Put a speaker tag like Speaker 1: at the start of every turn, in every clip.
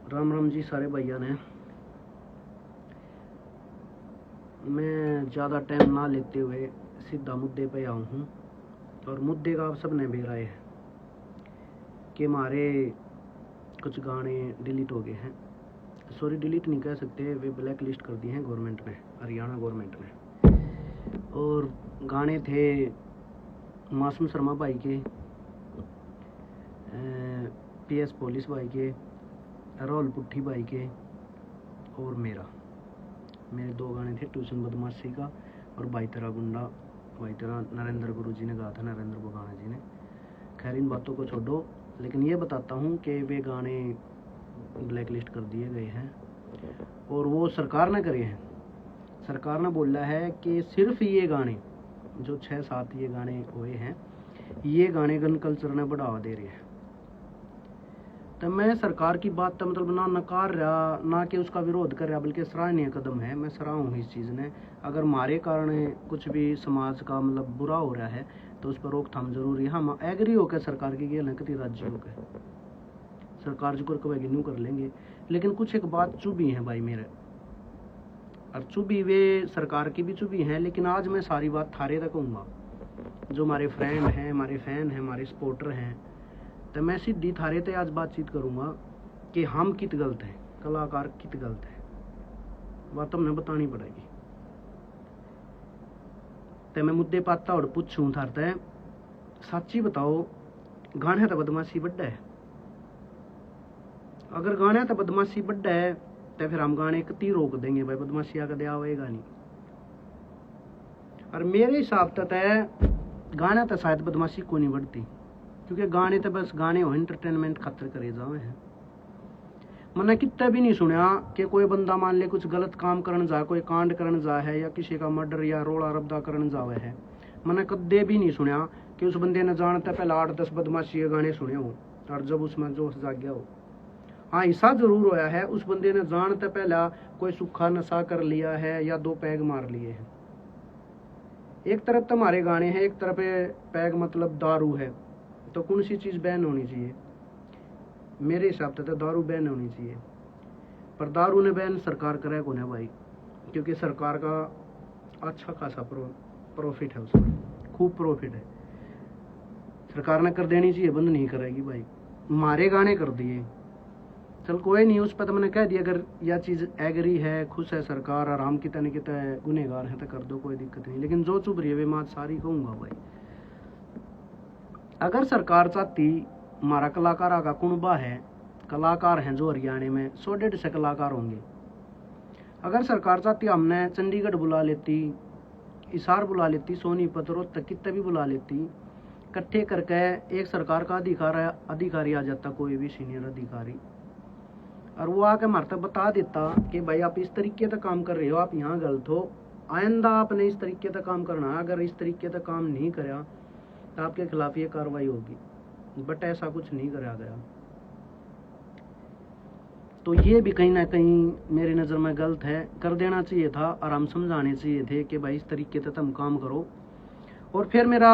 Speaker 1: राम राम जी सारे भैया ने। मैं ज़्यादा टाइम ना लेते हुए सीधा मुद्दे पे आऊँ हूँ, और मुद्दे का आप सब ने भी राय है कि हमारे कुछ गाने डिलीट हो गए हैं। सॉरी, डिलीट नहीं कह सकते, वे ब्लैक लिस्ट कर दिए हैं गवर्नमेंट ने, हरियाणा गवर्नमेंट ने। और गाने थे मासूम शर्मा भाई के, PS पुलिस भाई के, राहुल पुट्ठी भाई के, और मेरे दो गाने थे, ट्यूशन बदमाशी का और भाई तेरा गुंडा भाई तेरा, नरेंद्र गुरु जी ने गाया था, नरेंद्र बगाना जी ने। खैर इन बातों को छोड़ो, लेकिन ये बताता हूँ कि वे गाने ब्लैक लिस्ट कर दिए गए हैं, और वो सरकार ने करे हैं। सरकार ने बोला है कि सिर्फ ये गाने जो 6-7 ये गाने हुए हैं, ये गाने गन कल्चर ने बढ़ावा दे रहे हैं। तो मैं सरकार की बात तो मतलब ना नकार रहा, ना कि उसका विरोध कर रहा, बल्कि सराहनीय कदम है। मैं सराहूँ इस चीज़ ने। अगर हमारे कारण कुछ भी समाज का मतलब बुरा हो रहा है तो उस पर रोकथाम जरूरी है। हम एग्री होकर सरकार की गेल कति राज्य होकर सरकार जो कर न्यू कर लेंगे, लेकिन कुछ एक बात चुभी है भाई मेरे, और चुभी वे सरकार की भी चुभी है। लेकिन आज मैं सारी बात थारे तक कहूँगा, जो हमारे फ्रेंड हैं, हमारे फैन हैं, हमारे सपोर्टर हैं, तो मैं सीधी थारे ते आज बातचीत करूँगा कि हम कित गलत हैं, कलाकार कित गलत है। बात हमने बतानी पड़ेगी। तो मैं मुद्दे पाता और पूछूं थारते, सच्ची बताओ, गाने तो बदमाशी बड्डा है। अगर गाने तो बदमाशी बड्डा है तो फिर हम गाने कती रोक देंगे भाई, बदमाशी कदे आवेगा नहीं। और मेरे हिसाब तक गाना तो शायद बदमाशी को नहीं बढ़ती, क्योंकि गाने तो बस गाने हो, एंटरटेनमेंट खातर करे जावे हैं। मैंने कितना भी नहीं सुना कि कोई बंदा मान ले कुछ गलत काम करने जा, कोई कांड करने जा है, या किसी का मर्डर या रोड़ा रब्दा करने जावे है। मैंने कदे भी नहीं सुना कि उस बंदे ने जानता पहले 8-10 बदमाशी के गाने सुने हो और जब उसमें जोश जाग गया हो। हाँ, ऐसा जरूर होया है उस बंदे ने जानते पहला कोई सूखा नशा कर लिया है या 2 पैग मार लिए हैं। एक तरफ तो हमारे गाने हैं, एक तरफ पैग मतलब दारू है, तो कौन सी चीज़ बैन होनी चाहिए? मेरे हिसाब से तो दारू बैन होनी चाहिए। पर दारू ने बैन सरकार करे को है भाई, क्योंकि सरकार का अच्छा खासा प्रॉफिट है, उसमें खूब प्रॉफिट है। सरकार ने कर देनी चाहिए, बंद नहीं करेगी भाई। मारे गाने कर दिए, चल कोई नहीं, उस पर तो मैंने कह दिया अगर यह चीज़ एग्री है, खुश है सरकार, और हम कितने कितने गुनहगार हैं तो कर दो, कोई दिक्कत नहीं। लेकिन जो चुभ रही है वे मात सारी कहूँगा भाई। अगर सरकार चाहती, हमारा कलाकार का कुनबा है, कलाकार हैं जो हरियाणा में 100-150 कलाकार होंगे। अगर सरकार चाहती हमने चंडीगढ़ बुला लेती, हिसार बुला लेती, सोनीपत, रोहतक, कितने भी बुला लेती, इकट्ठे करके एक सरकार का अधिकारी आ जाता, कोई भी सीनियर अधिकारी, और वो आके हमारे तक बता देता कि भाई आप इस तरीके से काम कर रहे हो, आप यहाँ गलत हो, आइंदा आपने इस तरीके से काम करना है, अगर इस तरीके से काम नहीं करा तो आपके खिलाफ ये कार्रवाई होगी। बट ऐसा कुछ नहीं करा गया, तो ये भी कहीं ना कहीं मेरी नज़र में गलत है। कर देना चाहिए था, और हम समझाने चाहिए थे कि भाई इस तरीके से तुम काम करो। और फिर मेरा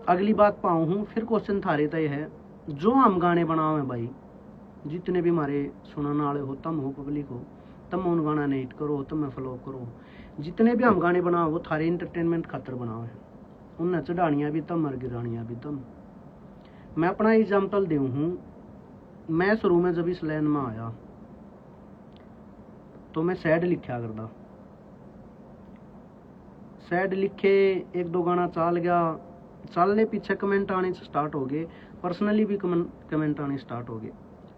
Speaker 1: अगली बात पाऊँ हूँ, फिर क्वेश्चन थारे तय है, जो हम गाने बनाओ हैं भाई, जितने भी हमारे सुनाने वाले हो, तम हो पब्लिक हो, तम उन गाना ने हिट करो, तम फॉलो करो। जितने भी हम गाने बनाओ वो थारे इंटरटेनमेंट खातर बनाओ है, उन्हें चढ़ानियाँ भी तम और गिरानियाँ भी तम। मैं अपना एग्जाम्पल दूँ हूँ, मैं शुरू में जब इस लाइन में आया तो मैं सैड लिखा करता, सैड लिखे, 1-2 गाना चाल गया, चालने पीछे कमेंट आने स्टार्ट हो गए, पर्सनली भी कमेंट आने स्टार्ट हो गए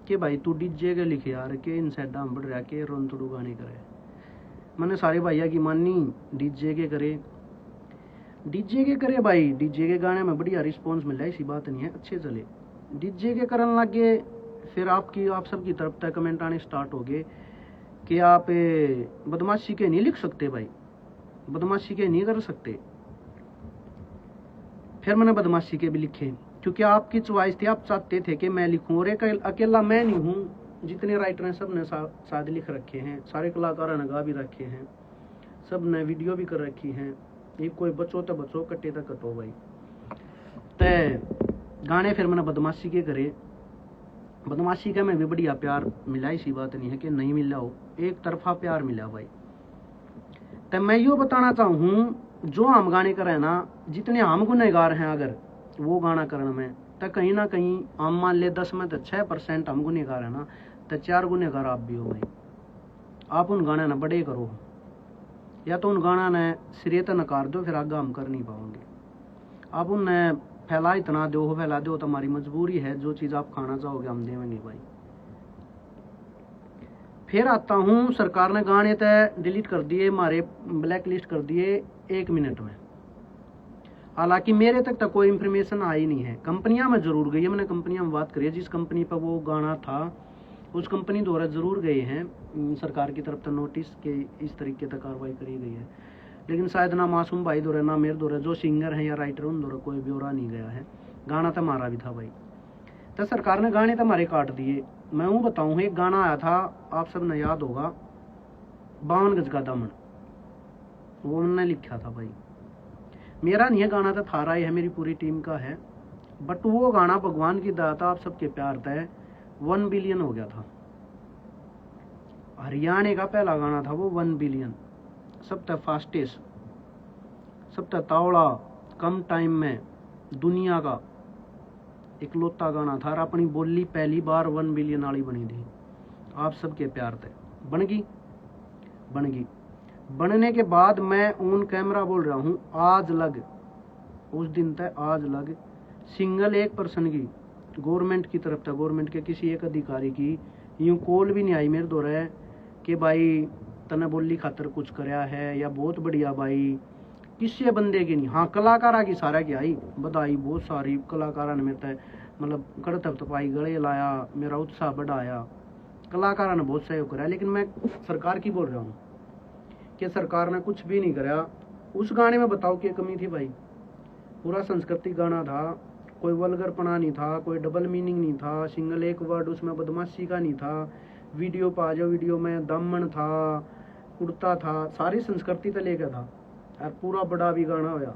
Speaker 1: कि भाई तू डीजे के लिखे यार, के इन सैडा हम बढ़ रहा के रोन थोड़ू गाने करे। मैंने सारे भैया की मानी, डीजे के करे, डीजे के करे भाई, डीजे के गाने में बढ़िया रिस्पॉन्स मिल रहा है, ऐसी बात नहीं है, अच्छे चले, डीजे के करने लग गए। फिर आप सबकी तरफ तक कमेंट आने स्टार्ट हो गए कि आप बदमाशी के नहीं लिख सकते भाई, बदमाशी के नहीं कर सकते। फिर मैंने बदमाशी के भी लिखे, क्योंकि आपकी चॉइस थी, आप चाहते थे कि मैं लिखूं, और एक अकेला मैं नहीं हूँ, जितने राइटर हैं सब ने साथ लिख रखे हैं, सारे कलाकारों ने गा भी रखे हैं, सब ने वीडियो भी कर रखी हैं। ये कोई बचो तो बचो, कटे तो कटो भाई। तो गाने फिर मैंने बदमाशी के करे, बदमाशी का में भी बढ़िया प्यार मिला, इसी बात नहीं है कि नहीं मिला हो, एक तरफा प्यार मिला भाई। तो मैं यो बताना चाहूँ, जो हम गाने करे ना, जितने हम गुनहगार हैं अगर वो गाना करने में, तो कहीं ना कहीं हम मान ले 10 में तो 6% हम गुनहगार है ना, तो 4 गुनहगार आप भी हो भाई। आप उन गाने ना बड़े करो, या तो उन गाना ने सिरे तो नकार दो, फिर आगे हम कर नहीं पाओगे। आप उन्हें फैला इतना दो, फैला दो, तो हमारी मजबूरी है, जो चीज़ आप खाना चाहोगे हम देवेंगे भाई। फिर आता हूँ, सरकार ने गाने तो डिलीट कर दिए, हमारे ब्लैक लिस्ट कर दिए 1 मिनट में। हालांकि मेरे तक तो कोई इंफॉर्मेशन आई नहीं है। कंपनियां में जरूर गई है, मैंने कंपनियां में बात करी है, जिस कंपनी पर वो गाना था उस कंपनी द्वारा जरूर गए हैं सरकार की तरफ से नोटिस के इस तरीके से कार्रवाई करी गई है। लेकिन शायद ना मासूम भाई द्वारा ना मेरे द्वारा, जो सिंगर है या राइटर उन द्वारा कोई ब्यौरा नहीं गया है। गाना तो हमारा भी था भाई, तो सरकार ने गाने तो हमारे काट दिए। मैं वो बताऊँ, एक गाना आया था, आप सब ने याद होगा, 52 गज का दामन, वो उन्होंने लिखा था भाई। मेरा नहीं है गाना, तो थारा ही है, मेरी पूरी टीम का है। बट वो गाना भगवान की दया था, आप सबके प्यार था, 1 बिलियन हो गया था। हरियाणा का पहला गाना था वो 1 बिलियन, सबसे फास्टेस्ट, सबसे तावड़ा, कम टाइम में दुनिया का इकलौता गाना था। और अपनी बोली पहली बार 1 बिलियन वाली बनी थी, आप सबके प्यार थे। बन गई, बन गई। बनने के बाद मैं ऑन कैमरा बोल रहा हूँ, आज लग, उस दिन तक आज लग सिंगल 1 पर्सन की गवर्नमेंट की तरफ तक, गवर्नमेंट के किसी एक अधिकारी की यूं कॉल भी नहीं आई मेरे द्वारा कि भाई तने बोली खातर कुछ कराया है या बहुत बढ़िया भाई, किसी बंदे की नहीं। हाँ, कलाकारा की सारा की आई बधाई, बहुत सारी कलाकारा ने मेरे तक मतलब कड़तब तपाई, गले लाया, मेरा उत्साह बढ़ाया, कलाकारा ने बहुत सहयोग कराया। लेकिन मैं सरकार की बोल रहा हूँ कि सरकार ने कुछ भी नहीं कराया। उस गाने में बताओ क्या कमी थी भाई? पूरा सांस्कृतिक गाना था, कोई वल्गरपना नहीं था, कोई डबल मीनिंग नहीं था, सिंगल 1 वर्ड उसमें बदमाशी का नहीं था। वीडियो पा जाओ, वीडियो में दामन था, कुर्ता था, सारी संस्कृति तो लेकर था, और पूरा बड़ा भी गाना होया।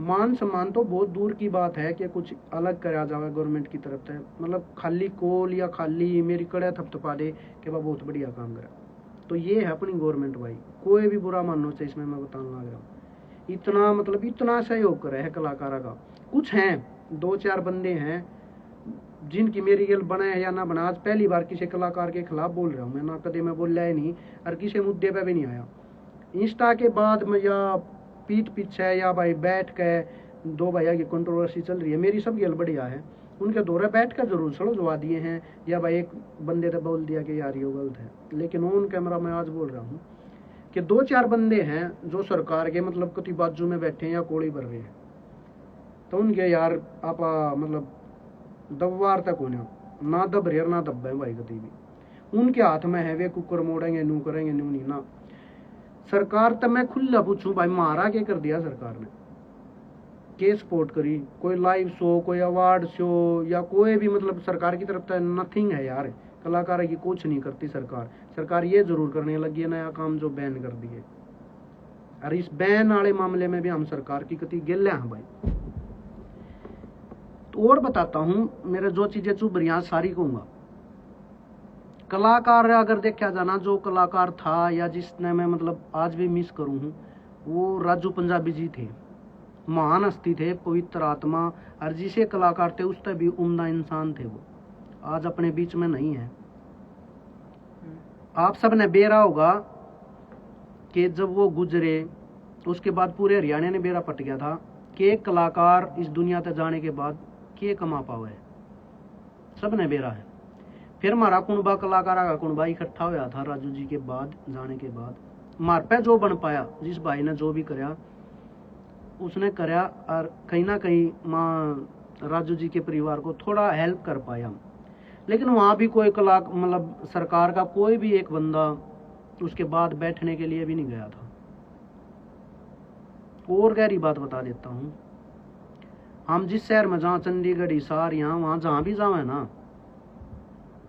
Speaker 1: मान सम्मान तो बहुत दूर की बात है कि कुछ अलग करा जाए गवर्नमेंट की तरफ से, मतलब खाली कॉल या खाली मेरी कड़े थपथपा दे कि वह बहुत बढ़िया काम करा। तो ये है अपनी गवर्नमेंट भाई, कोई भी बुरा मानो चाहिए इसमें, मैं बताने लग रहा हूँ। इतना मतलब इतना सहयोग करे है कलाकारा का। कुछ हैं 2-4 बंदे हैं जिनकी मेरी गल बना है या ना बना, आज पहली बार किसी कलाकार के खिलाफ बोल रहा हूँ मैं, ना कदे मैं बोल रहा ही नहीं और किसी मुद्दे पे भी नहीं आया। इंस्टा के बाद में या पीठ पीछे या भाई बैठ के 2 भैया की कंट्रोवर्सी चल रही है, मेरी सब गल बढ़िया है, उनके दौरे बैठ कर जरूर सड़वा दिए हैं, या भाई एक बंदे ने बोल दिया कि यार ये गलत है। लेकिन ऑन कैमरा मैं आज बोल रहा हूँ कि 2-4 बंदे हैं जो सरकार के मतलब कति बाजू में बैठे हैं या कोड़ी भर रहे हैं, तो उनके यार आप मतलब दबवार तक होने ना दब रहे ना दब है भाई कति भी, उनके हाथ में है, वे कुकर मोड़ेंगे, नू करेंगे, नू नहीं ना। सरकार तब मैं खुला पूछूं भाई, मारा क्या कर दिया सरकार ने? के सपोर्ट करी? कोई लाइव शो, कोई अवार्ड शो या कोई भी मतलब सरकार की तरफ से नथिंग है यार। कलाकार की कुछ नहीं करती सरकार। सरकार ये जरूर करने लगी है नया काम जो बैन कर दिए, और इस बैन वाले मामले में भी हम सरकार की कति गिले हैं भाई। तो और बताता हूं, मेरे जो चीजें चुभ रही सारी कहूंगा। कलाकार अगर देखा जाना, जो कलाकार था या जिसने मैं मतलब आज भी मिस करूं हूं, वो राजू पंजाबी जी थे। महान हस्ती थे, पवित्र आत्मा, और जिसे कलाकार थे उससे भी उम्दा इंसान थे। वो आज अपने बीच में नहीं है। आप सब ने बेरा होगा कि जब वो गुजरे उसके बाद पूरे हरियाणा ने बेरा पट गया था कि एक कलाकार इस दुनिया तक जाने के बाद के कमा पावे, सब ने बेरा है। फिर हमारा कुणबा कलाकार का कुणबा इकट्ठा होया था राजू जी के बाद, जाने के बाद मार पे जो बन पाया, जिस भाई ने जो भी कराया उसने कराया, और कहीं ना कहीं माँ राजू जी के परिवार को थोड़ा हेल्प कर पाया। लेकिन वहां भी कोई कला मतलब सरकार का कोई भी एक बंदा उसके बाद बैठने के लिए भी नहीं गया था। और गहरी बात बता देता हूं, हम जिस शहर में जहाँ चंडीगढ़, हिसार, यहाँ वहां जहां भी जाओ है ना,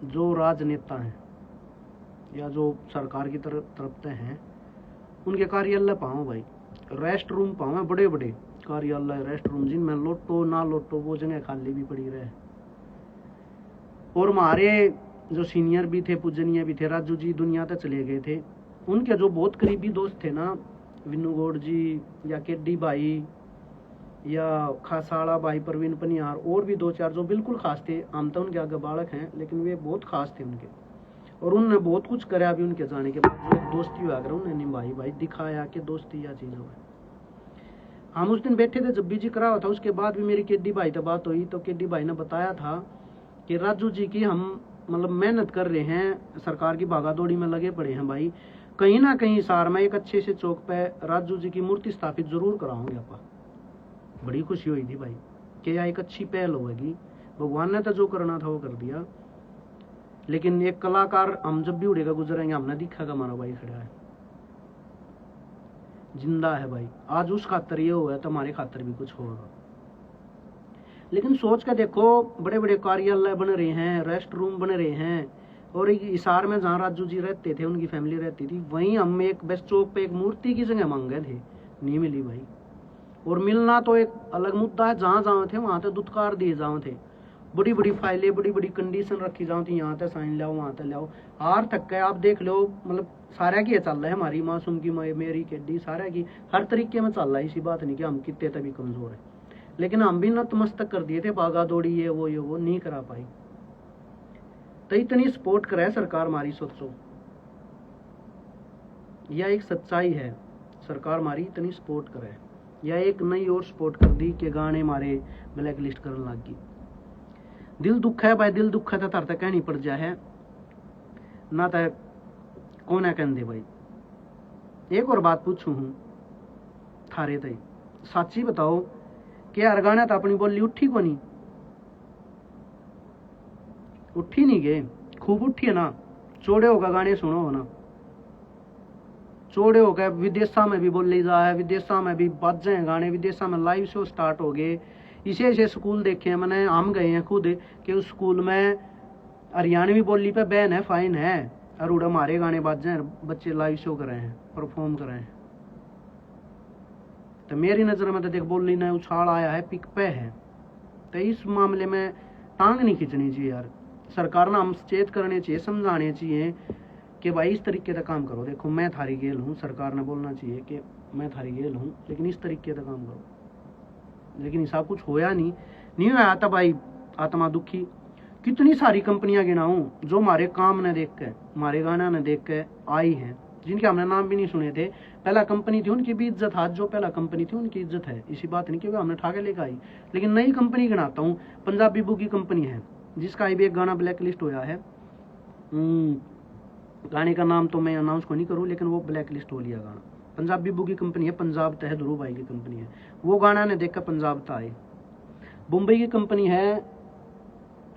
Speaker 1: जो राजनेता हैं या जो सरकार की तरफ से हैं, उनके कार्यालय पाओ भाई, रेस्ट रूम पाओ, बड़े बड़े कार्यालय रेस्ट रूम जिनमें लोटो ना लोटो वो जगह खाली भी पड़ी रहे। और हमारे जो सीनियर भी थे, पूजनीय भी थे, राजू जी दुनिया तक चले गए थे, उनके जो बहुत करीबी दोस्त थे ना, विन्नू गौड़ जी या केडी भाई या खासाड़ा भाई, प्रवीण पनियार, और भी 2-4 जो बिल्कुल खास थे। हम तो उनके आगे बालक हैं, लेकिन वे बहुत खास थे उनके, और उन्होंने बहुत कुछ कराया भी उनके जाने के बाद। जो दोस्ती हुआ कर उन्होंने निभाई भाई, दिखाया कि दोस्ती या चीज़ हो। हम उस दिन बैठे थे जब बीजी करा हुआ था, उसके बाद भी मेरी केडी भाई से बात हुई, तो केडी भाई ने बताया था कि राजू जी की हम मतलब मेहनत कर रहे हैं, सरकार की भागादौड़ी में लगे पड़े हैं भाई, कहीं ना कहीं सार में एक अच्छे से चौक पे राजू जी की मूर्ति स्थापित जरूर कराओगे आपा। बड़ी खुशी हुई थी भाई कि यह एक अच्छी पहल होगी। भगवान ने तो जो करना था वो कर दिया, लेकिन एक कलाकार हम जब भी उड़ेगा गुजरेंगे, हमने दिखा हमारा भाई खड़ा है, जिंदा है भाई। आज उस खातर ये हुआ है तो हमारे खातर भी कुछ होगा। लेकिन सोच के देखो, बड़े बड़े कार्यालय बन रहे हैं, रेस्ट रूम बन रहे हैं, और एक हिसार में जहाँ राजू जी रहते थे, उनकी फैमिली रहती थी, वहीं हम एक बेस्ट चौक पे एक मूर्ति की जगह मांगे थे, नहीं मिली भाई। और मिलना तो एक अलग मुद्दा है, जहाँ जहाँ थे वहां तक दुत्कार दिए जाओ थे, बड़ी बड़ी फाइलें, बड़ी बड़ी कंडीशन रखी जाओ थी, यहाँ तक साइन लाओ, वहां तक लाओ। हार थक के आप देख लो, मतलब सारा की चल रहा है, हमारी मासूम की, मेरी केडी, सारा की हर तरीके में चल रहा है। इसी बात नहीं कि हम कितने तभी कमजोर है, लेकिन हम भी नतमस्तक कर दिए थे, भागा दौड़ी ये वो नहीं करा पाई। तो इतनी सपोर्ट करे सरकार हमारी, सोचो यह एक सच्चाई है, सरकार हमारी इतनी सपोर्ट करे। या एक नई और सपोर्ट कर दी कि गाने मारे ब्लैक लिस्ट करने लग गई। दिल दुख है भाई, दिल दुख है तो तार तक कहनी पड़ जा है ना, तो कौन है कहते भाई। एक और बात पूछू हूं थारे तई, साची बताओ कि यार गाना तो अपनी बोली उठी को नहीं, उठी नहीं गए, खूब उठी है ना, चौड़े होगा गाने सुनो हो ना, चौड़े हो गए, विदेशा में भी बोली जा है, विदेशा में भी बाजे हैं गाने, विदेशा में लाइव शो स्टार्ट हो गए। इसे ऐसे स्कूल देखे हैं मैंने, हम गए हैं खुद कि उस स्कूल में हरियाणवी बोली पे बैन है, फाइन है, और उड़ा हमारे गाने बाजे हैं, बच्चे लाइव शो कर रहे हैं, परफॉर्म कर रहे हैं। तो मेरी नजर में तो देख बोली ने उछाल आया है, पिक पे है। तो इस मामले में टांग नहीं खींचनी चाहिए यार, सरकार ने हम सचेत करने चाहिए, समझाने चाहिए कि भाई इस तरीके का काम करो। देखो मैं थारी गेल हूँ, सरकार ने बोलना चाहिए कि मैं थारी गेल हूँ, लेकिन इस तरीके का काम करो। लेकिन ऐसा कुछ होया नहीं होया था भाई, आत्मा दुखी। कितनी सारी कंपनियां गिनाऊं जो हमारे काम ने देख के, हमारे गाना ने देख के आई हैं, जिनके हमने नाम भी नहीं सुने थे। पहला कंपनी थी उनकी भी इज्जत, आज जो पहला कंपनी थी उनकी इज्जत है, इसी बात नहीं कि वो हमने ठाके लेकर आई। लेकिन नई कंपनी गिनाता हूँ, पंजाबी बुगी कंपनी है, जिसका भी एक गाना ब्लैक लिस्ट होया है। गाने का नाम तो मैं अनाउंस को नहीं करूँ, लेकिन वो ब्लैक लिस्ट हो लिया गाना। पंजाबी बुगी कंपनी है, पंजाब तह ध्रुव भाई की कंपनी है, वो गाना ने देखकर पंजाब तक आए। मुंबई की कंपनी है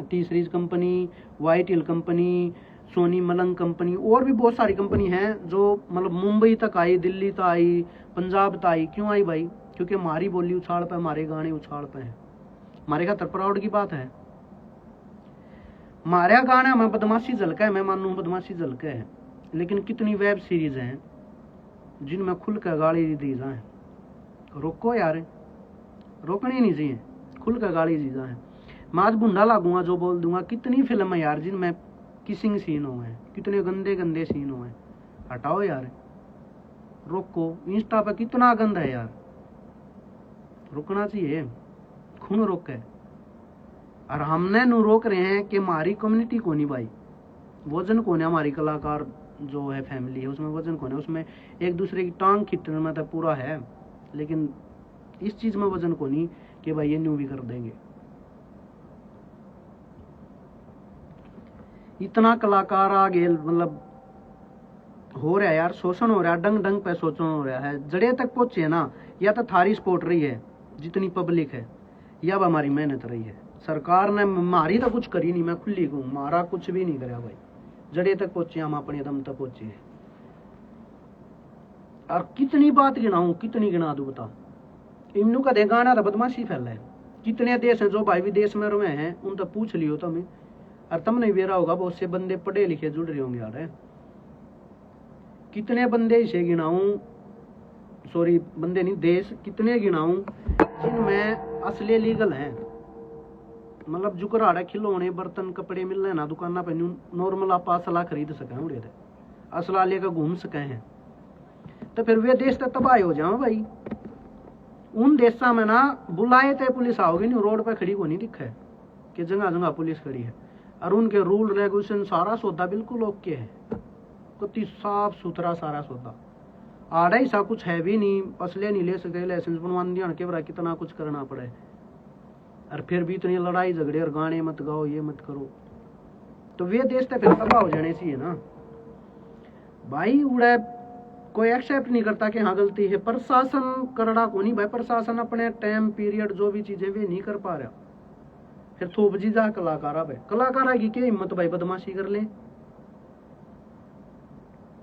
Speaker 1: T Series company, white hill company, Sony मलंग कंपनी, और भी बहुत सारी कंपनी है जो मतलब मुंबई तक आई, दिल्ली तक आई, पंजाब तक आई। क्यों आई भाई? क्योंकि हमारी बोली उछाल पे, हमारे गाने उछाल पे है, हमारे खातर प्राउड की बात है। हमारा गाना में बदमाशी झलका है, मैं मानू बदमाशी झलका है, लेकिन कितनी वेब सीरीज हैं जिनमें खुल कर गाली दी जाए। रोको यार, रोकनी नहीं चाहिए, खुल कर गाली दी जाए। मैं आज बुंडा लागूंगा जो बोल दूंगा। कितनी फिल्म है यार जिनमें किसिंग सीन हो है, कितने गंदे गंदे सीन हो है। हटाओ यार, रोको। इंस्टा पे कितना गंद है यार, रुकना चाहिए, खून रोक है। और हमने नु रोक रहे हैं कि हमारी कम्युनिटी को नहीं भाई, वजन कौन है हमारी कलाकार जो है फैमिली है, उसमें वजन कौन है? उसमें एक दूसरे की टांग खींचने में तो पूरा है, लेकिन इस चीज में वजन को नहीं कि भाई ये न्यू भी कर देंगे। इतना कलाकार आगे मतलब हो रहा है यार, शोषण हो रहा है, डंग डंग पे शोषण हो रहा है। जड़े तक पहुंचे ना, या तो थारी सपोर्ट रही है जितनी पब्लिक है, या अब हमारी मेहनत रही है। सरकार ने मारी तो कुछ करी नहीं, मैं खुली कहूँ, मारा कुछ भी नहीं कराया भाई। जड़े तक पहुंचे हम, अपने दम तक पहुंचे हैं। और कितनी बात गिनाऊं, कितनी गिना दूं बता। इमनू का गाना था बदमाशी फैला है। कितने देश हैं जो भाई विदेश में रहे हैं, उन तक पूछ लियो तुम्हें, और तुमने वेरा होगा बहुत से बंदे पढ़े लिखे जुड़ रहे होंगे यार। कितने बंदे इसे गिनाऊं, सॉरी बंदे नहीं, देश कितने गिनाऊं जिनमें असली लीगल हैं। मतलब जुकराड़ा खिलौने बर्तन कपड़े मिल रहे ना दुकाना पे नॉर्मल आप असला खरीद सकें उड़े थे असला लेकर घूम सके हैं तो फिर वे देश तो तबाह हो जाओ भाई। उन देशा में ना बुलाए थे पुलिस आओगी नहीं रोड पे खड़ी को नहीं दिखा है कि जगह जगह पुलिस खड़ी है और उनके रूल रेगुलेशन सारा सौदा बिल्कुल ओके है कुछ साफ सुथरा सारा सौदा आड़ा ही सा कुछ है भी नहीं असले नहीं ले सकते लाइसेंस बनवा दिया के बरा कितना कुछ करना पड़े और फिर भी इतनी लड़ाई झगड़े और गाने मत गाओ ये मत करो तो वे देश तो फिर तबाह हो जाने चाहिए ना भाई। उड़े कोई एक्सेप्ट नहीं करता कि हाँ गलती है प्रशासन करड़ा को नहीं भाई प्रशासन अपने टाइम पीरियड जो भी चीजें वे नहीं कर पा रहा फिर थोप जी जा कलाकारा पे कलाकारा की क्या हिम्मत भाई बदमाशी कर ले।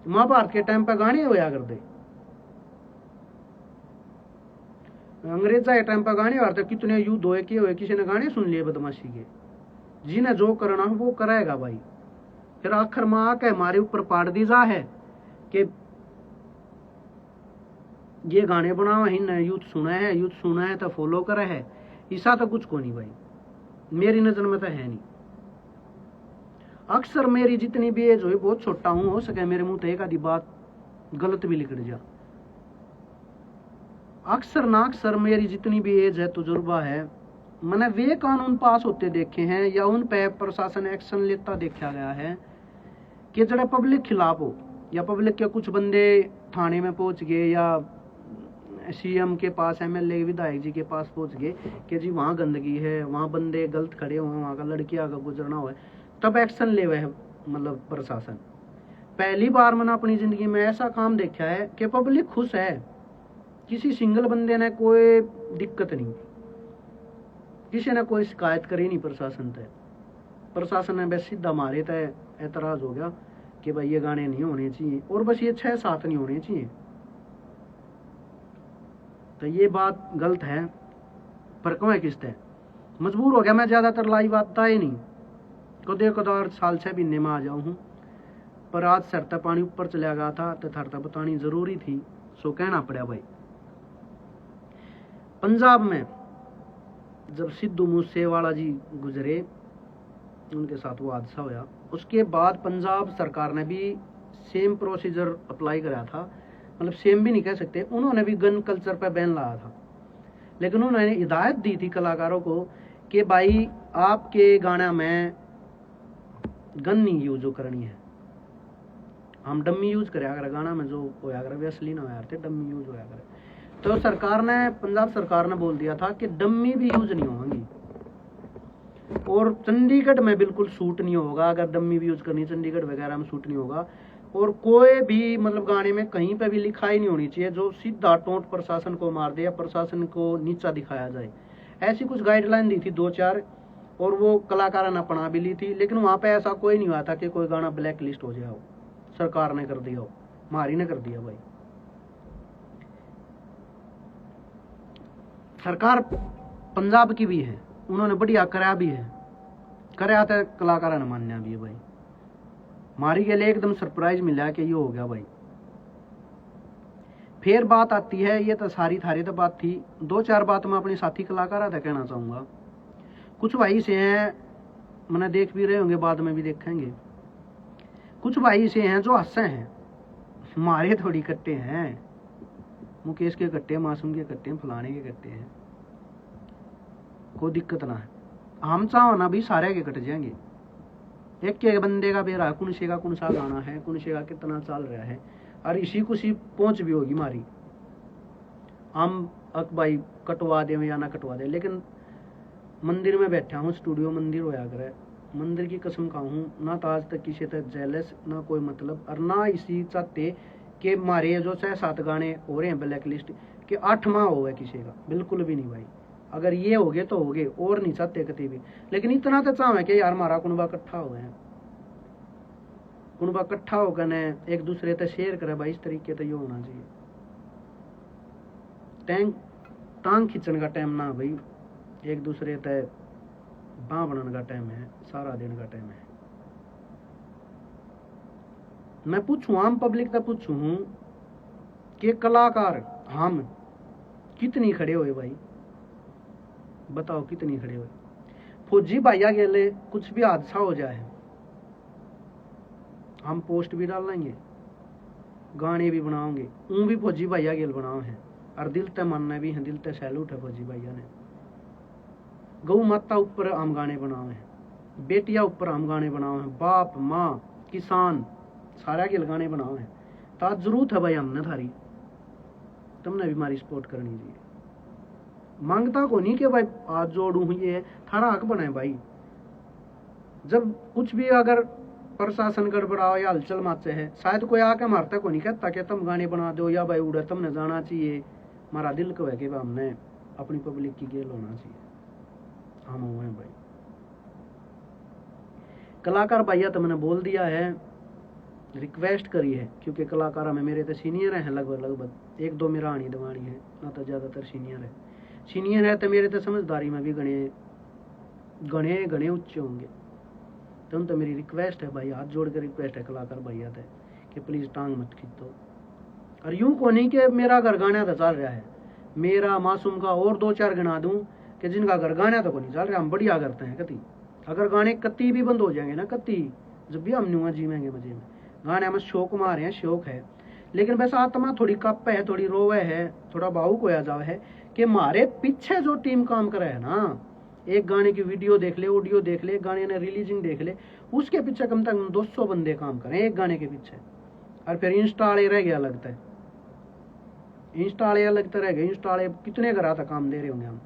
Speaker 1: महाभारत के टाइम पे गाने होया कर दे अंग्रेजा के टाइम पे गाने होते कितने युद्ध हुए किए हुए किसी ने गाने सुन लिए बदमाशी के जिन्हें जो करना वो करेगा भाई। फिर आखिर में आके हमारे ऊपर पाड़ दी जा है कि ये गाने बनावा ही न यूथ सुना है तो फॉलो करे है ऐसा तो कुछ को नहीं भाई मेरी नजर में तो है नहीं। अक्सर मेरी जितनी भी एज हुई बहुत छोटा हूं हो सके मेरे मुंह तो एक आधी बात गलत भी निकल जा अक्सर ना अक्सर मेरी जितनी भी एज है तजुर्बा है मैंने वे कानून पास होते देखे हैं या उन पे प्रशासन एक्शन लेता देखा गया है कि जरा पब्लिक खिलाफ हो या पब्लिक के कुछ बंदे थाने में पहुंच गए या सीएम के पास एमएलए विधायक जी के पास पहुंच गए कि जी वहां गंदगी है वहां बंदे गलत खड़े हुए वहां का लड़की आगे गुजरना हुआ तब एक्शन ले हुए मतलब प्रशासन। पहली बार मैंने अपनी जिंदगी में ऐसा काम देखा है कि पब्लिक खुश है किसी सिंगल बंदे ने कोई दिक्कत नहीं किसी ने कोई शिकायत करी नहीं प्रशासन तय प्रशासन ने बस सीधा मारे तय एतराज हो गया कि भाई ये गाने नहीं होने चाहिए और बस ये 6-7 नहीं होने चाहिए तो ये बात गलत है पर क्यों है किस्त है मजबूर हो गया मैं ज्यादातर लाइव आता ही नहीं कदे कदार साल 6 महीने में आ जाऊं हूं पर आज सरता पानी ऊपर चला गया था तो थरता बतानी जरूरी थी सो कहना पड़ा भाई। पंजाब में जब सिद्धू मूसेवाला जी गुजरे उनके साथ वो हादसा हुआ उसके बाद पंजाब सरकार ने भी सेम प्रोसीजर अप्लाई कराया था मतलब सेम भी नहीं कह सकते उन्होंने भी गन कल्चर पर बैन लाया था लेकिन उन्होंने हिदायत दी थी कलाकारों को कि भाई आपके गाना में गन नहीं यूज करनी है हम डम्मी यूज करे अगर गाना में जो होया करे वे असली ना होया थे डम्मी यूज होया करे तो सरकार ने पंजाब सरकार ने बोल दिया था कि डम्मी भी यूज नहीं होंगी और चंडीगढ़ में बिल्कुल सूट नहीं होगा अगर डम्मी भी यूज करनी चंडीगढ़ वगैरह में सूट नहीं होगा और कोई भी मतलब गाने में कहीं पे भी लिखाई नहीं होनी चाहिए जो सीधा टोंट प्रशासन को मार दे या प्रशासन को नीचा दिखाया जाए ऐसी कुछ गाइडलाइन दी थी 2-4 और वो कलाकारों ने अपना भी ली थी लेकिन वहां पे ऐसा कोई नहीं हुआ था कि कोई गाना ब्लैक लिस्ट हो जाए सरकार ने कर दिया हो मारी ने कर दिया भाई। सरकार पंजाब की भी है उन्होंने बढ़िया कराया भी है कराया था कलाकारों ने मान्या भी है भाई मारी के लिए एकदम सरप्राइज मिला कि ये हो गया भाई। फिर बात आती है ये तो सारी थारी तो बात थी 2-4 बात मैं अपने साथी कलाकारों से कहना चाहूंगा कुछ भाई से हैं मैंने देख भी रहे होंगे बाद में भी देखेंगे कुछ भाई से हैं जो हंसे हैं मारे थोड़ी कट्टे हैं मुकेश के कट्टे मासूम के कट्टे फलाने के कट्टे हैं कोई दिक्कत ना है हम चाहो ना भी सारे के कट जाएंगे एक के बंदे का बेरा कुनशे का कौन सा गाना है कुनशे का कितना चल रहा है और इसी कुछ पहुंच भी होगी मारी हम अक भाई कटवा दे या ना कटवा दे लेकिन मंदिर में बैठा हूँ स्टूडियो मंदिर होया करे मंदिर की कसम खाऊं ना तो आज तक किसी तक जेलस ना कोई मतलब और ना इसी चाहते कि मारे जो 6-7 गाने हो रहे हैं ब्लैक लिस्ट कि 8 माह हो गए किसी का बिल्कुल भी नहीं भाई अगर ये हो गए तो हो गए और नहीं चाहते कभी भी लेकिन इतना तो चाह है कि यार हमारा कुनबा इकट्ठा हो गए कुनबा इकट्ठा होकर ने एक दूसरे से शेयर करे भाई इस तरीके से ये होना चाहिए टांग खींचने का टाइम ना भाई एक दूसरे ते बाँ बनाने का टाइम है सारा दिन का टाइम है। मैं पूछूं आम पब्लिक तक पूछूं हूं कि कलाकार हम कितनी खड़े हुए भाई बताओ कितनी खड़े हुए फौजी भैया के लिए कुछ भी हादसा हो जाए हम पोस्ट भी डाल लेंगे, गाने भी बनाओगे, ऊँ भी फौजी भैया के लिए बनाओ है, और दिल ते मानना भी है, दिल ते सैल्यूट है फौजी भैया ने। गौ माता ऊपर हम गाने बनाओ है, बेटिया ऊपर हम गाने बनाओ है, बाप माँ किसान सारा के गाने बनाओ है। तो जरूरत है भाई हमने थारी, तुमने भी हमारी सपोर्ट करनी चाहिए। मांगता को नहीं कि भाई हाथ जोड़ू ये थारा हक बने भाई। जब कुछ भी अगर प्रशासन गड़बड़ाओ या हलचल माचे है, शायद कोई आके मारता को नहीं कहता कि तुम गाने बना दो या भाई उड़ा तुमने जाना चाहिए। हमारा दिल को है कि हमने अपनी पब्लिक की गेल होना चाहिए, हम हुए भाई। कलाकार भैया तुमने बोल दिया है, रिक्वेस्ट करी है, क्योंकि कलाकार में मेरे तो सीनियर हैं लगभग एक दो मेरा आनी दवानी है ना, तो ज्यादातर सीनियर है तो मेरे तो समझदारी में भी गणे उच्च होंगे। तो मेरी रिक्वेस्ट है भाई, हाथ जोड़ कर रिक्वेस्ट है कलाकार भैया थे कि प्लीज टांग मत खींचो। और यूं को नहीं कि मेरा घर गाना तो चल रहा है, मेरा मासूम का और 2-4 गिना दूं कि जिनका घर गाना तो को नहीं चल रहा, हम बढ़िया करते हैं कति। अगर गाने कति भी बंद हो जाएंगे ना कति, जब भी हम न्यूआ जीवेंगे मजे में। गाने में शौक मारे हैं, शौक है, लेकिन बस आत्मा थोड़ी कप है, थोड़ी रोवे है, थोड़ा भावुक होया जावे है कि हमारे पीछे जो टीम काम करे है ना, एक गाने की वीडियो देख ले, ऑडियो देख ले, गाने ने रिलीजिंग देख ले, उसके पीछे कम से कम 200 बंदे काम करें एक गाने के पीछे। और फिर इंस्टा वाले रह गया लगता है, इंस्टा वाले लगता रह गए, इंस्टा वाले कितने ग्राहक काम दे रहे होंगे हम।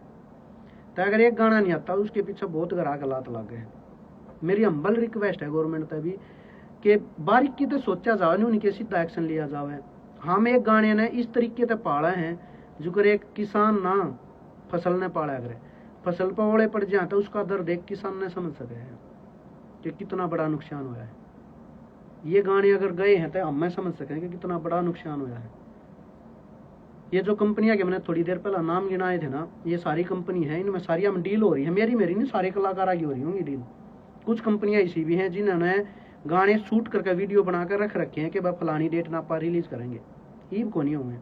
Speaker 1: तो अगर एक गाना नहीं आता उसके पीछे बहुत ग्राहक लात लग गए। मेरी हम्बल रिक्वेस्ट है गवर्नमेंट तभी कि बारीकी तो सोचा जाओ, नहीं उनके सीधा एक्शन लिया जाए। हम एक गाने ने इस तरीके से पाला है जो कर एक किसान ना फसल ने पाला करे, फसल पर ओले पड़ जाए तो उसका दर्द एक किसान ने समझ सके है कि कितना बड़ा नुकसान हुआ है। ये गाने अगर गए हैं तो हम समझ सकें कि कितना बड़ा नुकसान हुआ है। ये जो कंपनियां के मैंने थोड़ी देर पहले नाम गिनाए थे ना, ये सारी कंपनी है, इनमें सारी हम डील हो रही है, मेरी नहीं, सारे कलाकारों की हो रही होंगी डील। कुछ कंपनियां ऐसी भी हैं जिन्होंने गाने शूट करके वीडियो बनाकर रख रखे हैं कि भाई फलानी डेट ना आप रिलीज करेंगे। ईब को नहीं हुए,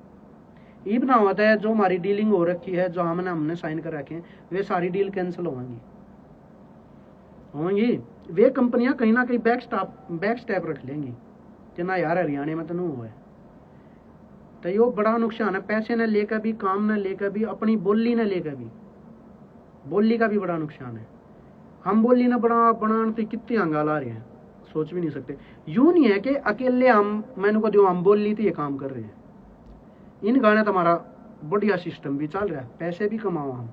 Speaker 1: ईब ना होता है, जो हमारी डीलिंग हो रखी है, जो हमने साइन कर रखे हैं, वे सारी डील कैंसिल होंगी। वे कंपनियां कहीं ना कहीं बैक स्टेप रख लेंगी कि ना यार हरियाणा में तो नहीं हुआ है। तो ये बड़ा नुकसान है, पैसे ने लेकर भी, काम ने लेकर भी, अपनी बोली ने लेकर भी, बोली का भी बड़ा नुकसान है। हम बोली ने बनाने तो कितनी अंगाल आ रहे हैं, सोच भी नहीं सकते। यूं नहीं है कि अकेले मैंने को हम बोल ली थी ये काम कर रहे हैं। इन गाने तो हमारा बढ़िया सिस्टम भी चल रहा है, पैसे भी कमाओ हम।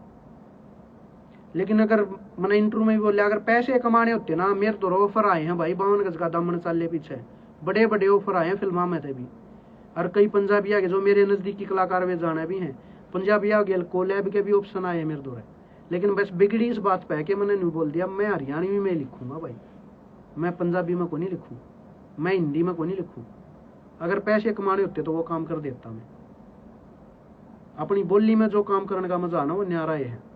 Speaker 1: लेकिन अगर मैंने इंटरव्यू में भी बोले, अगर पैसे कमाने होते ना, मेरे तो ऑफर आए हैं भाई 52 गज का दामन चाले पीछे, बड़े बड़े ऑफर आए हैं फिल्मा में थे भी। और कई पंजाबी आगे जो मेरे नजदीकी कलाकार वे जाने भी हैं, पंजाबी आगे कोलैब के भी ऑप्शन आए हैं मेरे दौरे। लेकिन बस बिगड़ी इस बात पे है कि मैंने नहीं बोल दिया मैं हरियाणवी में लिखूंगा भाई, मैं पंजाबी में को नहीं लिखूं, मैं हिंदी में को नहीं लिखूं। अगर पैसे कमाने होते तो वो काम कर देता मैं। अपनी बोली में जो काम करने का मजा आना वो न्यारा है।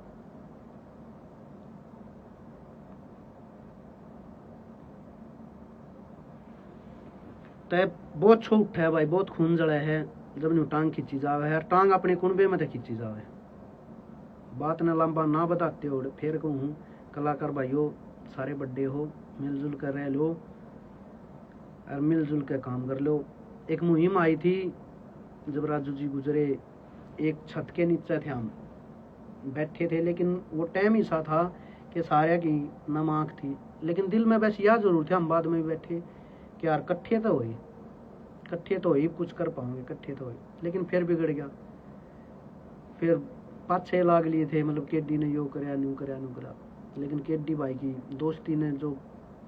Speaker 1: तो बहुत छोट है भाई, बहुत खून जड़ा है जब न्यू टांग खींची जावे है। टांग अपने कुनबे में तो खींची जावे, बात ने लंबा ना बताते हो। फिर कहूँ कलाकार भाइयों सारे बड्डे हो, मिलजुल कर रह लो और मिलजुल के काम कर लो। एक मुहिम आई थी जब राजू जी गुजरे, एक छत के नीचे थे हम बैठे थे, लेकिन वो टाइम ही सा था कि सारे की नम आँख थी, लेकिन दिल में बस यह जरूर थे, हम बाद में बैठे कि यार कट्ठे तो हुई कुछ कर पाओगे, कट्ठे तो हुई। लेकिन फिर बिगड़ गया, फिर 5-6 लाख लिए थे, मतलब केडी ने यो कराया न्यू करा। लेकिन केडी भाई की दोस्ती ने, जो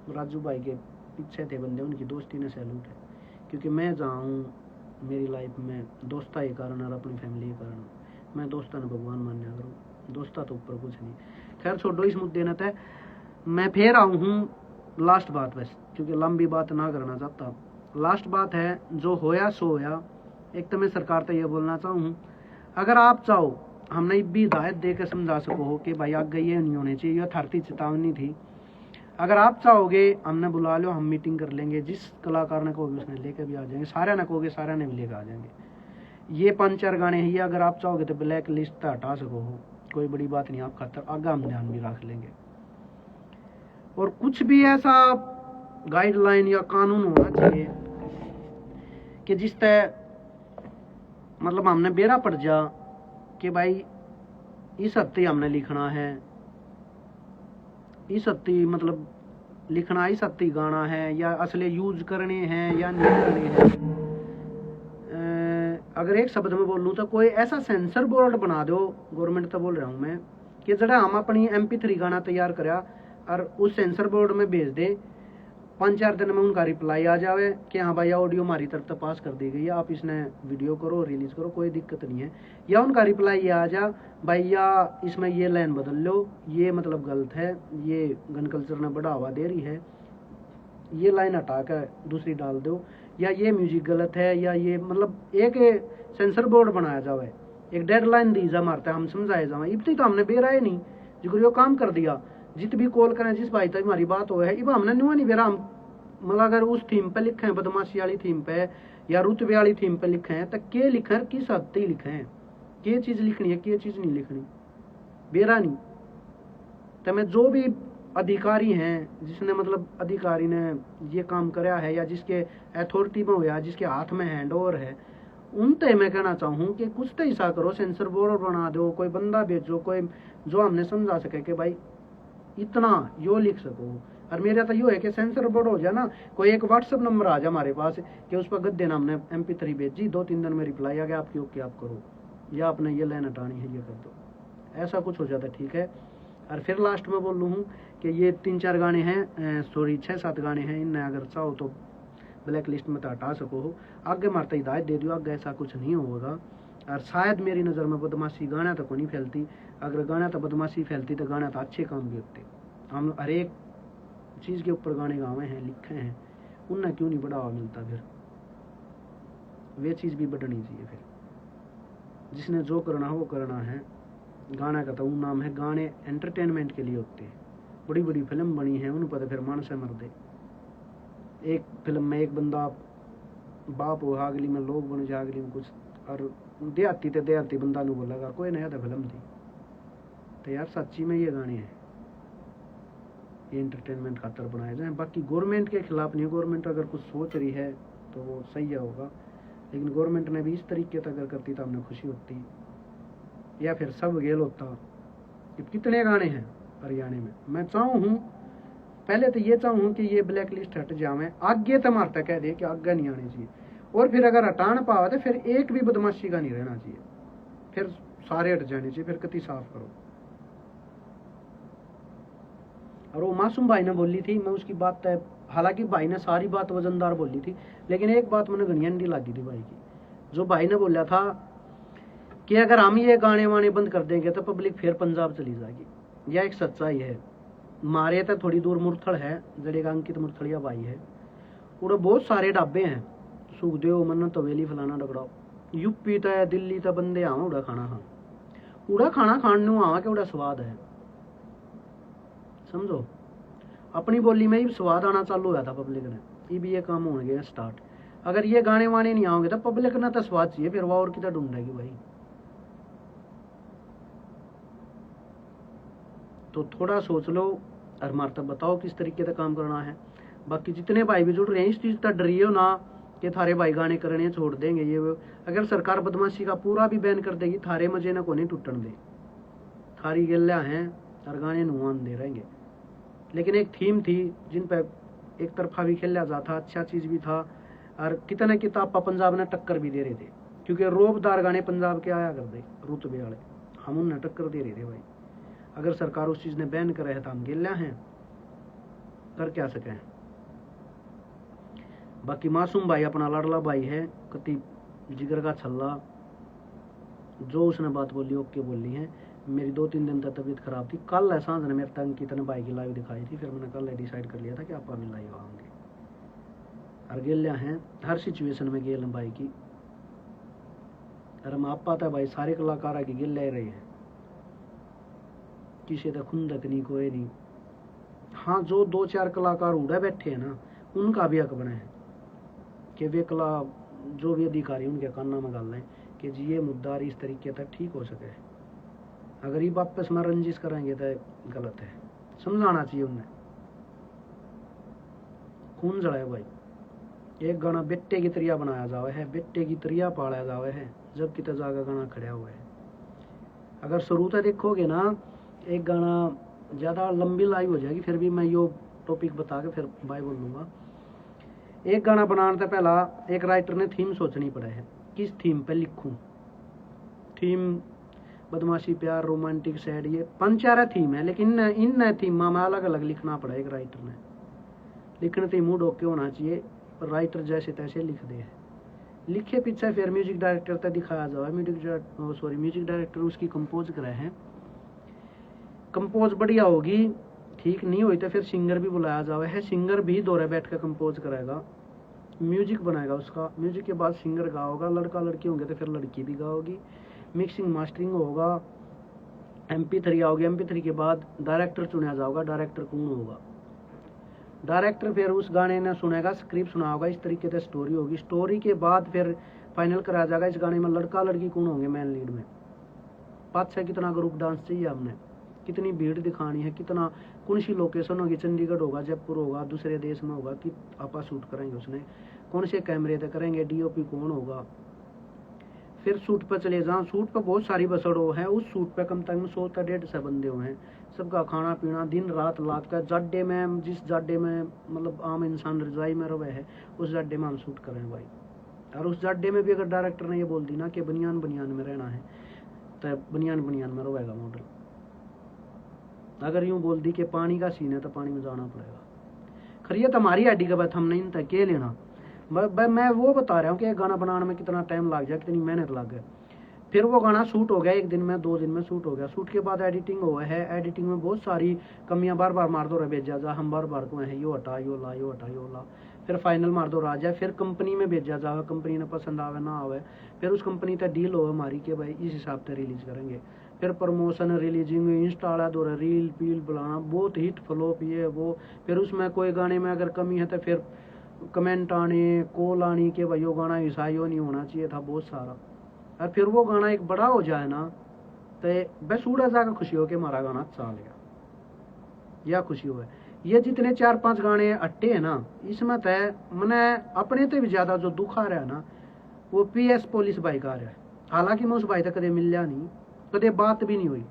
Speaker 1: राजू भाई के पीछे थे बंदे, उनकी दोस्ती ने सैल्यूट है। क्योंकि मैं जहाँ हूँ मेरी लाइफ में दोस्ता ही कारण और अपनी फैमिली के कारण, मैं दोस्ता ने भगवान मान्या करूँ, दोस्ता तो ऊपर कुछ नहीं। खैर छोड़ो इस मुद्दे ने, तय मैं फिर आऊँ हूँ लास्ट बात, बस क्योंकि लंबी बात ना करना चाहता। लास्ट बात है, जो होया सो होया। एक तो मैं सरकार तो ये बोलना चाहूँ, अगर आप चाहो हमने भी हिदायत दे के समझा सको हो कि भाई आगे ये नहीं होने चाहिए, अथॉरिटी चेतावनी थी। अगर आप चाहोगे हमने बुला लो, हम मीटिंग कर लेंगे, जिस कलाकार ने कहोगे उसने लेके भी आ जाएंगे, सारे ने कहोगे सारे ने भी लेकर आ जाएंगे। ये 5-4 गाने हैं, ये अगर आप चाहोगे तो ब्लैक लिस्ट तो हटा सको हो, कोई बड़ी बात नहीं, आप खातर आगे हम ध्यान भी रख लेंगे। और कुछ भी ऐसा गाइडलाइन या कानून होना चाहिए कि जिस तरह मतलब हमने बेरा पड़ जा कि भाई इस हफ्ते हमने लिखना है, इस हफ्ते मतलब लिखना, इस हफ्ते गाना है, या असले यूज करने हैं या नहीं करने हैं। अगर एक शब्द में बोलूँ तो कोई ऐसा सेंसर बोर्ड बना दो, गवर्नमेंट तो बोल रहा हूँ मैं, कि जरा हम अपनी MP3 गाना तैयार करा और उस सेंसर बोर्ड में भेज दे, 5-4 दिन में उनका रिप्लाई आ जावे कि हाँ भाई ऑडियो हमारी तरफ से पास कर दी गई है, आप इसने वीडियो करो, रिलीज करो, कोई दिक्कत नहीं है। या उनका रिप्लाई ये आ जा भाई या इसमें ये लाइन बदल लो, ये मतलब गलत है, ये गन कल्चर ने बढ़ावा दे रही है, ये लाइन हटा कर दूसरी डाल दो, या ये म्यूजिक गलत है, या ये मतलब एक सेंसर बोर्ड बनाया जावे, एक डेडलाइन दी जा मारता हम समझाए जावा। इतनी तो हमने बेरा है नहीं जो यो काम कर दिया, जित भी कॉल करें जिस भाई तक हमारी बात हो है, इब हमने नुआ नहीं बेरा। हम मतलब अगर उस थीम पे लिखे हैं, बदमाशी वाली थीम पे या रुतबे वाली थीम पे लिखे हैं, तो के लिखे हैं, किस हद तक लिखे हैं, के चीज लिखनी है, के चीज नहीं लिखनी, बेरा नहीं। तो मैं जो भी अधिकारी हैं, जिसने मतलब अधिकारी ने ये काम कराया है या जिसके अथॉरिटी में हुआ, जिसके हाथ में हैंड ओवर है, उन तय मैं कहना चाहूँ कि कुछ तो ऐसा करो, सेंसर बोर्ड बना दो, कोई बंदा भेजो, कोई जो हमने समझा सके कि भाई इतना यो लिख सको। और मेरा तो यो है कि सेंसर बोर्ड हो जाए ना, कोई एक व्हाट्सएप नंबर आ जाए हमारे पास कि उस पर गद्दे नाम ने MP3 भेजी, 2-3 दिन में रिप्लाई आ गया आपकी, ओके आप करो, या आपने ये लाइन हटानी है ये कर दो, ऐसा कुछ हो जाता ठीक है। और फिर लास्ट में बोल लूँ कि ये 3-4 गाने हैं, सॉरी 6-7 गाने हैं, इनने अगर चाहो तो ब्लैक लिस्ट में तो हटा सको हो, आगे मारता हिदायत दे दो, आगे ऐसा कुछ नहीं होगा। और शायद मेरी नज़र में बदमाशी गाना तो नहीं फैलती, अगर गाना तो बदमाशी फैलती तो गाना तो अच्छे काम भी होते। हम हर एक चीज़ के ऊपर गाने गावे हैं, लिखे हैं, उनने क्यों नहीं बढ़ावा मिलता? फिर वे चीज़ भी बढ़नी चाहिए। फिर जिसने जो करना हो वो करना है। गाना का तो नाम है, गाने एंटरटेनमेंट के लिए होते हैं। बड़ी बड़ी फिल्म बनी है, उन पर फिर मन से मर दे। एक फिल्म में एक बंदा बाप हो, अगली में लोग बन जा, अगली में कुछ, और देहाती बंदा नहीं बोला कोई नया तो फिल्म थी। तो यार सच्ची में ये गाने हैं, ये एंटरटेनमेंट खातर बनाए जाए। बाकी गवर्नमेंट के खिलाफ नहीं, गवर्नमेंट अगर कुछ सोच रही है तो वो सही होगा, लेकिन गवर्नमेंट ने भी इस तरीके से अगर करती तो हमने खुशी होती, या फिर सब गेल होता। कितने गाने हैं हरियाणा में, मैं चाहूँ पहले तो ये चाहूँ कि ये ब्लैक लिस्ट हट जावे, आगे तो मारता कह दे कि आगे नहीं आने चाहिए, और फिर अगर हटा ना पावा तो फिर एक भी बदमाशी का नहीं रहना चाहिए, फिर सारे हट जाने चाहिए, फिर कति साफ करो। और वो मासूम भाई ने बोली थी, मैं उसकी बात तय, हालांकि भाई ने सारी बात वजनदार बोली थी, लेकिन एक बात मैंने घनियंडी लगी थी भाई की, जो भाई ने बोला था कि अगर हम ये गाने वाने बंद कर देंगे तो पब्लिक फिर पंजाब चली जाएगी। यह एक सच्चाई है। मारे तो थोड़ी दूर मुरथल है, जड़े का अंकित मुरथलिया भाई है, उड़े बहुत सारे ढाबे हैं, सुखदेव, मन्नत हवेली, फलाना डगड़ा, यूपी तो दिल्ली तो बंदे आवा उड़ा खाना खान, उड़ा खाना खान नू आवा के उड़ा स्वाद है, समझो। अपनी बोली में ही स्वाद आना चालू हुआ था पब्लिक ने, ये भी ये काम हो गया स्टार्ट। अगर ये गाने वाने नहीं आओगे तो पब्लिक ने तो स्वाद चाहिए, फिर वह और कितना ढूंढेगी भाई। तो थोड़ा सोच लो और मारता बताओ किस तरीके से काम करना है। बाकी जितने भाई भी जुड़ रहे हैं, इस चीज तक डरियो ना कि थारे भाई गाने करने छोड़ देंगे ये वो। अगर सरकार बदमाशी का पूरा भी बैन कर देगी, थारे मजे ना को नहीं टूटन दे, थारी गिल्ला हैं और गाने नुआन दे रहेंगे। लेकिन एक थीम थी जिन पर एक तरफा भी खेला जाता, अच्छा चीज भी था, और कितने किताब पंजाब ने टक्कर भी दे रहे थे, क्योंकि रोबदार गाने पंजाब के आया कर दे रुतबे वाले, हम उन्हें टक्कर दे रहे थे भाई। अगर सरकार उस चीज ने बैन करे है तो हम गिल्ला हैं, कर क्या सके। बाकी मासूम भाई अपना लाडला भाई है, कति जिगर का छल्ला, जो उसने बात बोली ओके बोली है। मेरी 2-3 दिन तक तबीयत खराब थी, कल है सांझ ने मेरे तंग की तरह भाई की लाइव दिखाई थी, फिर मैंने कल डिसाइड कर लिया था कि आप भी लाइव आएंगे। और गेलिया हैं हर सिचुएशन में गेल भाई की, और हम आप पाता है भाई सारे कलाकार की गेल ले रहे हैं, किसी का खुंदक नहीं, कोई नहीं। हाँ, जो 2-4 कलाकार उड़े बैठे हैं ना, उनका भी हक बने है कि वे कला जो भी अधिकारी उनके कानों में गाल लें कि जी ये मुद्दा इस तरीके तक ठीक हो सके। अगर ये वापस में रंजिश करेंगे तो गलत है, समझाना चाहिए उन्हें। खून जलाए भाई। एक गाना बेटे की तरिया बनाया जावे है, बेटे की तरिया पाला जावे है, जब की तजा का गाना खड़ा हुआ है। अगर शुरू से देखोगे ना, एक गाना ज़्यादा लंबी लाइव हो जाएगी, फिर भी मैं यो टॉपिक बता के फिर बाय बोल लूँगा। एक गाना बनाने से पहला एक राइटर ने थीम सोचनी पड़ा है, किस थीम पे लिखूं। थीम बदमाशी, प्यार, रोमांटिक, सैड, ये 5-4 थीम है, लेकिन इन थीम में अलग अलग लिखना पड़ा। एक राइटर ने लिखने से मूड ओके होना चाहिए, राइटर जैसे तैसे लिख दे, लिखे पीछे फिर म्यूजिक डायरेक्टर तक दिखाया जाए। म्यूजिक डायरेक्टर उसकी कंपोज कराए हैं, कंपोज बढ़िया होगी, ठीक नहीं हुई तो फिर सिंगर भी बुलाया जावे है, सिंगर भी दौरे बैठ कर कंपोज कराएगा, म्यूजिक बनाएगा उसका, म्यूजिक के बाद सिंगर गाओगा, लड़का लड़की होंगे तो फिर लड़की भी गाओगी, मिक्सिंग मास्टरिंग होगा, MP3 आओगे, MP3 के बाद डायरेक्टर चुना जाएगा, डायरेक्टर कौन होगा, डायरेक्टर फिर उस गाने ने सुनेगा, स्क्रिप्ट सुना होगा, इस तरीके से स्टोरी होगी, स्टोरी के बाद फिर फाइनल कराया जाएगा इस गाने में लड़का लड़की कौन होंगे मेन लीड में, 5-6 कितना ग्रुप डांस चाहिए हमने, कितनी भीड़ दिखानी है, कितना कौन सी लोकेशन होगी, चंडीगढ़ होगा, जयपुर होगा, दूसरे देश में होगा कि आपा शूट करेंगे उसने, कौन से कैमरे पे करेंगे, DOP कौन होगा। फिर शूट पर चले जाओ, शूट पर बहुत सारी बसड़ो है, उस शूट पर कम से कम 100 से 150 बंदे हुए हैं, सबका खाना पीना दिन रात लात का, जाड्डे में, जिस जाड्डे में मतलब आम इंसान रजाई में रवे है, उस जाड्डे में हम शूट करें भाई। और उस जाड्डे में भी अगर डायरेक्टर ने ये बोल दी ना कि बनियान में रहना है, तो बनियान में रहेगा मॉडल। अगर यूं बोल दी कि पानी का सीन है तो पानी में जाना पड़ेगा। खैर ये तो हमारी आईडी का बात, हमने इन तक के लेना, मैं वो बता रहा हूँ कि एक गाना बनाने में कितना टाइम लग जाए, कितनी मेहनत लग गई। फिर वो गाना शूट हो गया, 1 दिन में 2 दिन में शूट हो गया, शूट के बाद एडिटिंग हुआ है, एडिटिंग में बहुत सारी कमियां बार बार मार दो रहे भेजा जा, हम बार बार को है यो हटा यो ला यो हटा यो ला, फिर फाइनल मार दो राजा, फिर कंपनी में भेजा जाए, कंपनी ने पसंद आवे ना आवे, फिर उस कंपनी तक डील हो हमारी कि भाई इस हिसाब से रिलीज करेंगे, फिर प्रमोशन रिलीजिंग इंस्टा दो रील पील बुलाना, बहुत हिट फ्लॉप ये वो, फिर उसमें कोई गाने में अगर कमी है तो फिर कमेंट आने, कॉल आनी कि भाई वो गाना ऐसा ही नहीं होना चाहिए था, बहुत सारा। और फिर वो गाना एक बड़ा हो जाए ना, तो बस उड़ा जाकर खुशी हो कि हमारा गाना अच्छा आ गया, या खुशी हो। ये जितने 4-5 गाने अट्टे है ना, इसमें तय मैंने अपने तो भी ज्यादा जो दुख आ रहा है ना, वो PS पुलिस भाई का आ रहा है। हालांकि मैं उस भाई तक कदे मिल नहीं, कदे बात भी नहीं हुई।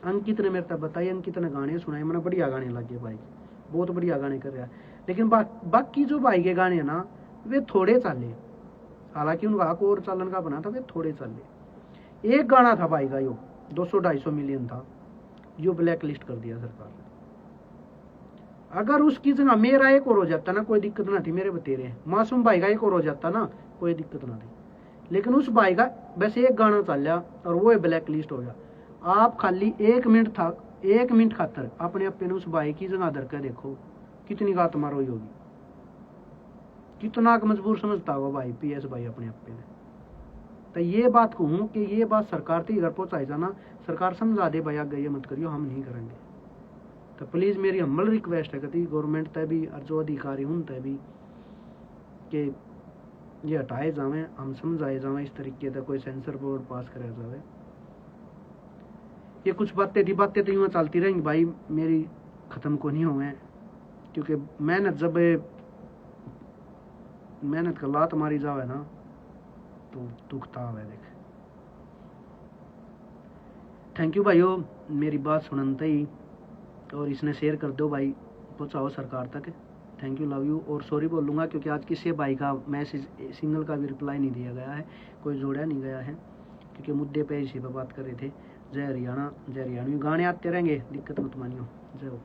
Speaker 1: अंकित ने मेरे तक बताई, अंकित ने गाने सुनाए, मैंने बढ़िया गाने लगे भाई, बहुत बढ़िया गाने कर रहा है, लेकिन बाकी जो भाई के गाने ना वे थोड़े चले, हालांकि उनका और चलन का बना था, वे थोड़े चले। एक गाना था भाई का यो 200-250 मिलियन था, यो ब्लैक लिस्ट कर दिया सरकार ने। अगर उसकी जगह मेरा एक और हो जाता ना, कोई दिक्कत ना थी, मेरे बतेरे मासूम भाई का एक और हो जाता ना, कोई दिक्कत ना थी, लेकिन उस भाई का बस एक गाना चल गया और वो ब्लैक लिस्ट हो गया। आप खाली 1 मिनट खातर अपने अपने उस भाई की जगह दर कर देखो, कितनी का आत्मा रोई होगी, कितना मजबूर समझता होगा भाई PS भाई अपने अपने ने। तो ये बात कहूँ कि ये बात सरकार तक घर पहुंचाई जाना, सरकार समझा दे भाई आगे ये मत करियो, हम नहीं करेंगे। तो प्लीज मेरी हम्बल रिक्वेस्ट है कि गवर्नमेंट तय भी और जो अधिकारी हूँ तय भी कि ये हटाए जावे, हम समझाए जावे, इस तरीके से कोई सेंसर बोर्ड पास कराया जावे। ये कुछ बातें तो यूँ चलती रहेंगी भाई, मेरी खत्म को नहीं हुए, क्योंकि मेहनत का लात मारी जावे ना तो दुखता है देख। थैंक यू भाइयों मेरी बात सुनते ही, और इसने शेयर कर दो भाई, पहुंचाओ सरकार तक। Thank you, love you. और सॉरी बोलूँगा क्योंकि आज किसी भाई का मैसेज सिंगल का भी रिप्लाई नहीं दिया गया है, कोई जोड़ा नहीं गया है, क्योंकि मुद्दे पे इसी पर बात कर रहे थे। जय हरियाणा, जय हरियाणवी गाने आते रहेंगे, दिक्कत मत मानियो। जय हो।